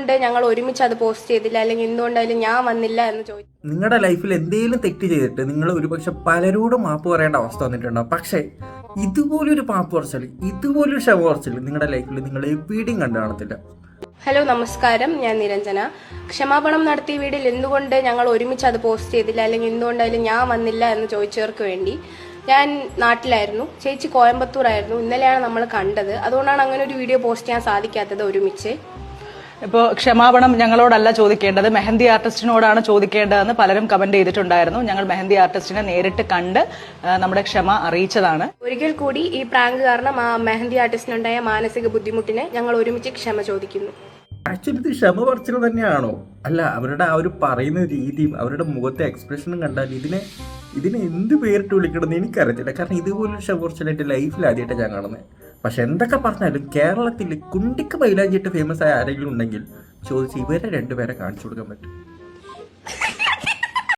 എന്തുകൊണ്ട് ഞങ്ങൾ ഒരുമിച്ച് അത് പോസ്റ്റ് ചെയ്തില്ല, അല്ലെങ്കിൽ എന്തുകൊണ്ടായാലും ഞാൻ വന്നില്ല എന്ന് ചോദിച്ചു. നിങ്ങളുടെ ലൈഫിൽ എന്തെങ്കിലും തെറ്റ് ചെയ്തിട്ട് നിങ്ങൾ ഒരുപക്ഷെ പലരോടും മാപ്പ് പറയേണ്ട അവസ്ഥ വന്നിട്ടുണ്ടാവും. പക്ഷേ ഇതുപോലൊരു മാപ്പ് പറച്ചിൽ, ഇതുപോലൊരു ക്ഷമ പറച്ചിൽ നിങ്ങളുടെ ലൈഫിൽ നിങ്ങൾ എവിടെയും കണ്ടു കാണത്തില്ല. ഹലോ, നമസ്കാരം. ഞാൻ നിരഞ്ജന. ക്ഷമാപണം നടത്തിയ വീഡിയോയിൽ എന്തുകൊണ്ട് ഞങ്ങൾ ഒരുമിച്ച് അത് പോസ്റ്റ് ചെയ്തില്ല, അല്ലെങ്കിൽ എന്തുകൊണ്ടായാലും ഞാൻ വന്നില്ല എന്ന് ചോദിച്ചവർക്ക് വേണ്ടി, ഞാൻ നാട്ടിലായിരുന്നു, ചേച്ചി കോയമ്പത്തൂരായിരുന്നു. ഇന്നലെയാണ് നമ്മൾ കണ്ടത്. അതുകൊണ്ടാണ് അങ്ങനെ ഒരു വീഡിയോ പോസ്റ്റ് ചെയ്യാൻ സാധിക്കാത്തത് ഒരുമിച്ച്. ഇപ്പോൾ ക്ഷമാപണം ഞങ്ങളോടല്ല ചോദിക്കേണ്ടത്, മെഹന്തി ആർട്ടിസ്റ്റിനോടാണ് ചോദിക്കേണ്ടതെന്ന് പലരും കമന്റ് ചെയ്തിട്ടുണ്ടായിരുന്നു. ഞങ്ങൾ മെഹന്തി ആർട്ടിസ്റ്റിനെ നേരിട്ട് കണ്ട് നമ്മുടെ ക്ഷമ അറിയിച്ചതാണ്. ഒരിക്കൽ കൂടി ഈ പ്രാങ്ക് കാരണം ആ മെഹന്തി ആർട്ടിസ്റ്റിനുണ്ടായ മാനസിക ബുദ്ധിമുട്ടിന് ഞങ്ങൾ ഒരുമിച്ച് ക്ഷമ ചോദിക്കുന്നു. ആക്ച്വലി ഇത് ക്ഷമ പറച്ചിൽ തന്നെയാണോ? അല്ല, അവരുടെ ആ ഒരു പറയുന്ന രീതിയും അവരുടെ മുഖത്തെ എക്സ്പ്രഷനും കണ്ടാൽ ഇതിനെ എന്ത് പേരിട്ട് വിളിക്കണമെന്ന് എനിക്കറിയത്തില്ല. കാരണം ഇതുപോലൊരു ക്ഷമ പറച്ചിൽ എൻ്റെ ലൈഫിൽ ആദ്യമായിട്ട് ഞാൻ കാണുന്നത്. പക്ഷെ എന്തൊക്കെ പറഞ്ഞാലും കേരളത്തിൽ കുണ്ടിക്ക് മൈലാഞ്ചിട്ട് ഫേമസ് ആയ ആരെങ്കിലും ഉണ്ടെങ്കിൽ ചോദിച്ച് ഇവരെ രണ്ടുപേരെ കാണിച്ചു കൊടുക്കാൻ പറ്റും.